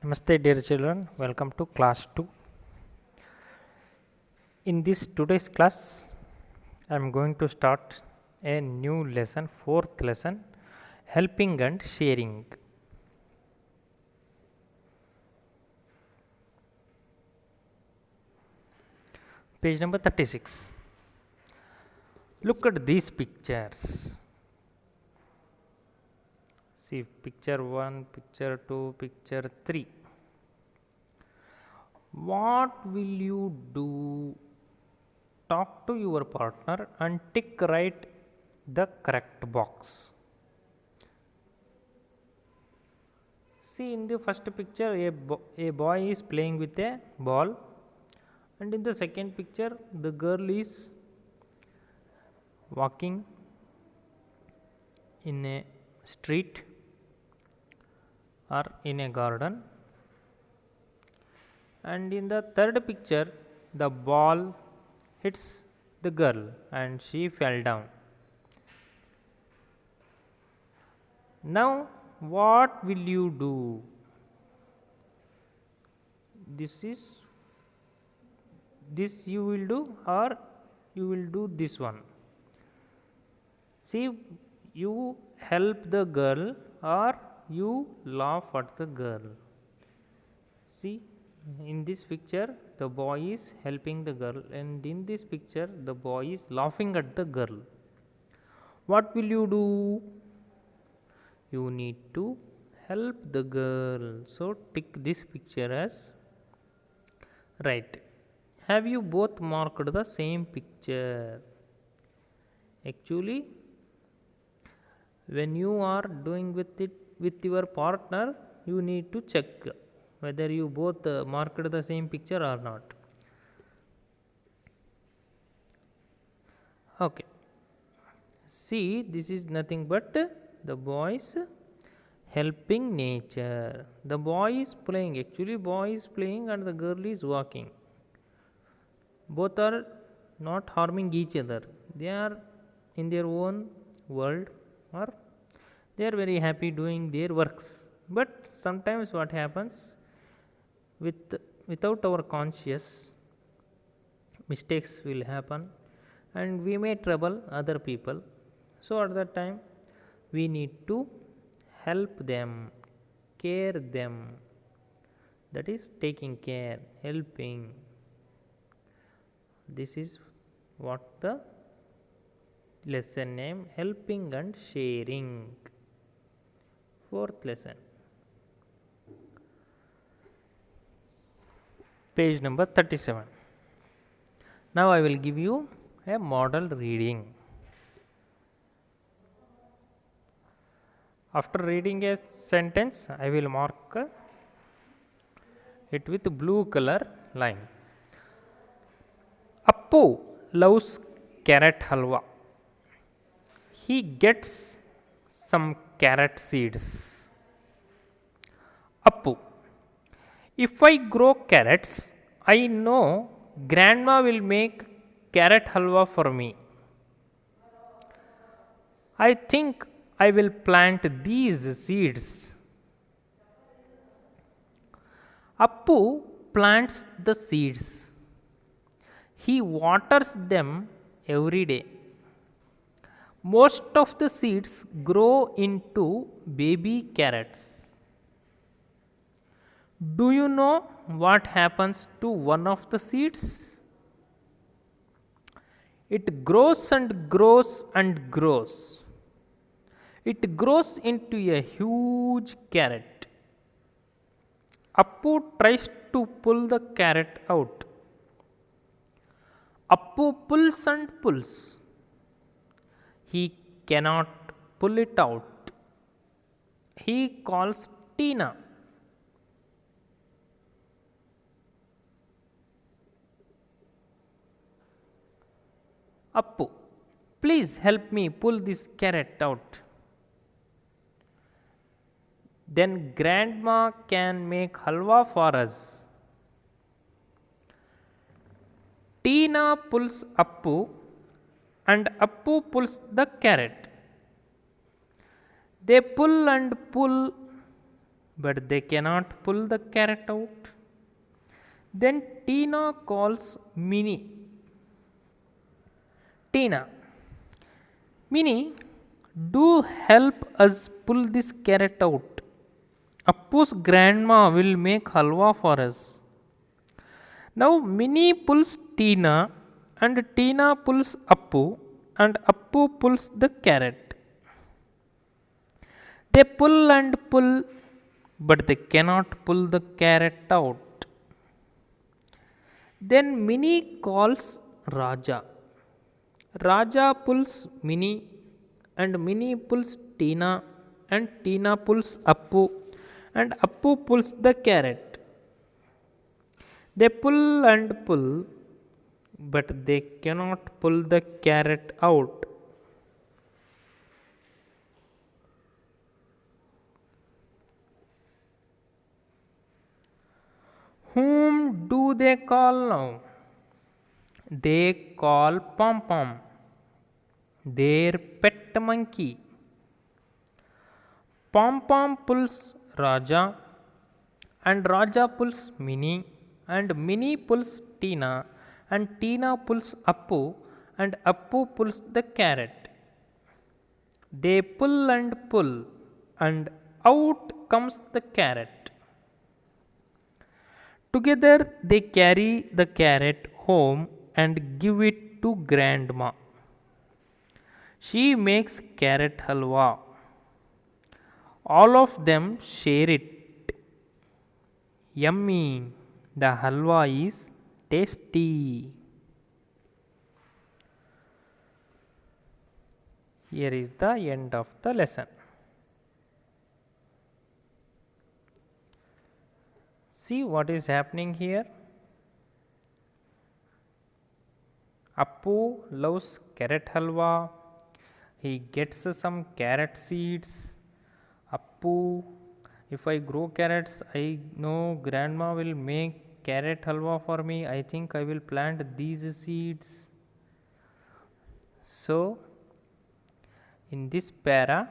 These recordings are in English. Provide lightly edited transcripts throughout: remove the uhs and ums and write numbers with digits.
Namaste dear children, welcome to class 2. In this today's class, I am going to start a new lesson, fourth lesson, helping and sharing. Page number 36. Look at these pictures. See picture 1, picture 2, picture 3. What will you do? Talk to your partner and tick right the correct box. See, in the first picture, a boy is playing with a ball, and in the second picture, the girl is walking in a street or in a garden, and in the third picture, the ball hits the girl and she fell down. Now, what will you do? This you will do, or you will do this one. See, you help the girl or you laugh at the girl. See, in this picture the boy is helping the girl, and in this picture the boy is laughing at the girl. What will you do? You need to help the girl. So tick this picture as right. Have you both marked the same picture? Actually, when you are doing with it with your partner, you need to check whether you both marked the same picture or not. Okay. See, this is nothing but the boys helping nature. The boy is playing. Actually, boy is playing and the girl is walking. Both are not harming each other. They are in their own world, or they are very happy doing their works. But sometimes what happens, without our conscious, mistakes will happen and we may trouble other people. So at that time we need to help them, care them. That is taking care, helping. This is what the lesson name, helping and sharing. Fourth lesson. Page number 37. Now I will give you a model reading. After reading a sentence, I will mark it with blue color line. Appu loves carrot halwa. He gets some carrot seeds. Appu, if I grow carrots, I know grandma will make carrot halwa for me. I think I will plant these seeds. Appu plants the seeds. He waters them every day. Most of the seeds grow into baby carrots. Do you know what happens to one of the seeds? It grows and grows and grows. It grows into a huge carrot. Appu tries to pull the carrot out. Appu pulls and pulls. He cannot pull it out. He calls Tina. Appu, please help me pull this carrot out. Then grandma can make halwa for us. Tina pulls Appu and Appu pulls the carrot. They pull and pull, but they cannot pull the carrot out. Then Tina calls Minnie. Tina, Minnie, do help us pull this carrot out. Appu's grandma will make halwa for us. Now Minnie pulls Tina and Tina pulls Appu and Appu pulls the carrot. They pull and pull, but they cannot pull the carrot out. Then Minnie calls Raja. Raja pulls Minnie and Minnie pulls Tina and Tina pulls Appu and Appu pulls the carrot. They pull and pull, but they cannot pull the carrot out. Whom do they call now? They call Pom Pom, their pet monkey. Pom Pom pulls Raja, and Raja pulls Minnie, and Minnie pulls Tina, and Tina pulls Appu, and Appu pulls the carrot. They pull and pull, and out comes the carrot. Together they carry the carrot home and give it to grandma. She makes carrot halwa. All of them share it. Yummy! The halwa is tasty. Here is the end of the lesson. See what is happening here. Appu loves carrot halwa. He gets some carrot seeds. Appu, if I grow carrots, I know grandma will make carrot halwa for me. I think I will plant these seeds. So, in this para,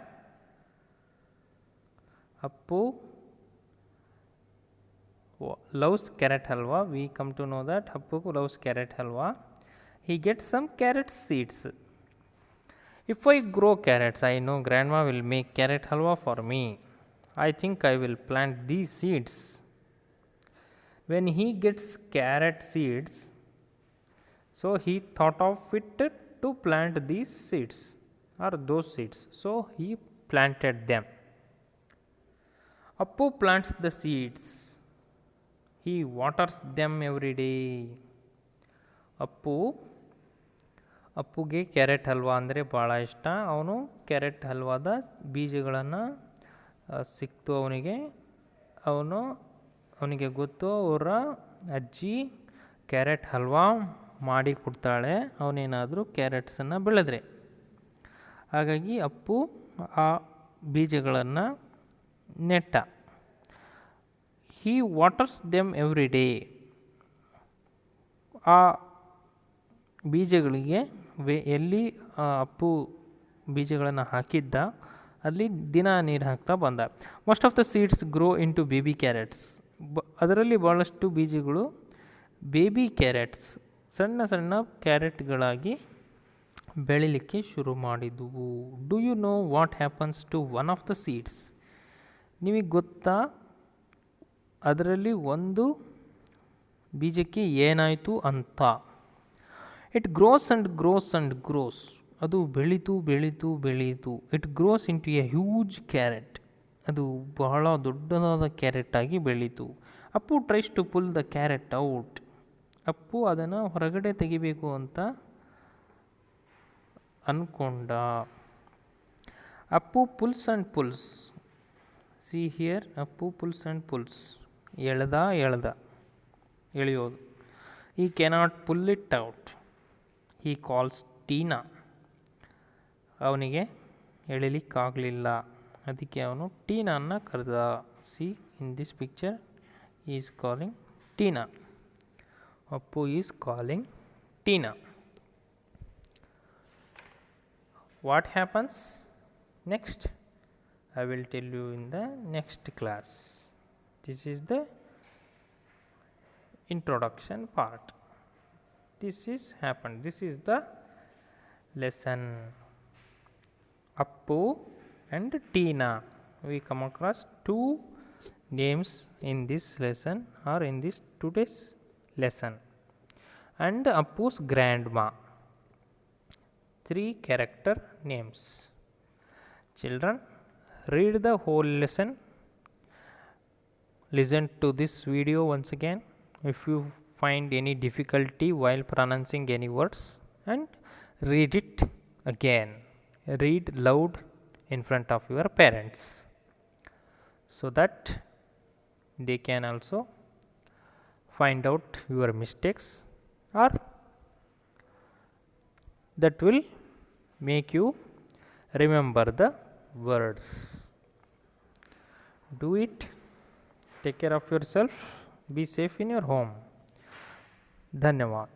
Appu loves carrot halwa. We come to know that Appu loves carrot halwa. He gets some carrot seeds. If I grow carrots, I know grandma will make carrot halwa for me. I think I will plant these seeds. When he gets carrot seeds, so he thought of it to plant these seeds or those seeds. So he planted them. Appu plants the seeds. He waters them every day. ಅಪ್ಪುಗೆ carrot halwa ಅಂದರೆ ಭಾಳ ಇಷ್ಟ. ಅವನು carrot ಹಲ್ವಾದ ಬೀಜಗಳನ್ನು ಸಿಕ್ತು ಅವನಿಗೆ ಗೊತ್ತು ಅವರ ಅಜ್ಜಿ ಕ್ಯಾರೆಟ್ ಹಲ್ವಾ ಮಾಡಿ ಕೊಡ್ತಾಳೆ ಅವನೇನಾದರೂ ಕ್ಯಾರೆಟ್ಸನ್ನು ಬೆಳೆದ್ರೆ. ಹಾಗಾಗಿ ಅಪ್ಪು ಆ ಬೀಜಗಳನ್ನು ನೆಟ್ಟ. He waters them every day. ಆ ಬೀಜಗಳಿಗೆ ಎಲ್ಲಿ ಅಪ್ಪು ಬೀಜಗಳನ್ನು ಹಾಕಿದ್ದ ಅಲ್ಲಿ ದಿನ ನೀರು ಹಾಕ್ತಾ ಬಂದ. Most of the seeds grow into baby carrots. ಅದರಲ್ಲಿ ಭಾಳಷ್ಟು ಬೀಜಗಳು ಬೇಬಿ ಕ್ಯಾರೆಟ್ಸ್ ಸಣ್ಣ ಸಣ್ಣ ಕ್ಯಾರೆಟ್ಗಳಾಗಿ ಬೆಳಿಲಿಕ್ಕೆ ಶುರು ಮಾಡಿದವು. Do you know what happens to one of the seeds? ನಿಮಗೆ ಗೊತ್ತಾ ಅದರಲ್ಲಿ ಒಂದು ಬೀಜಕ್ಕೆ ಏನಾಯಿತು ಅಂತ? It grows and grows and grows. ಅದು ಬೆಳೀತು ಬೆಳೀತು ಬೆಳೀತು. It grows into a huge carrot. ಅದು ಬಹಳ ದೊಡ್ಡದಾದ ಕ್ಯಾರೆಟ್ ಆಗಿ ಬೆಳೀತು. Appu tries to pull the carrot out. Appu ಅದನ್ನು ಹೊರಗಡೆ ತೆಗಿಬೇಕು ಅಂತ ಅಂದ್ಕೊಂಡ. Appu pulls and pulls. See here, Appu pulls and pulls. ಎಳೆಯೋದು. ಈ cannot pull it out. He calls Tina. ಅವನಿಗೆ ಎಳಿಲಿಕ್ಕಾಗಲಿಲ್ಲ, ಅದಕ್ಕೆ ಅವನು ಟೀನಾನ್ನ ಕರೆದ. C in this picture is calling Tina. Appu is calling Tina. What happens next? I will tell you in the next class. This is the introduction part. This is happened. This is the lesson. Appu and Tina. We come across two names in this lesson or in this today's lesson. And Appu's grandma. Three character names. Children, read the whole lesson. Listen to this video once again. If you find any difficulty while pronouncing any words, and read it again. Read loud in front of your parents so that they can also find out your mistakes, or that will make you remember the words. Do it. Take care of yourself. Be safe in your home. Dhanyavad.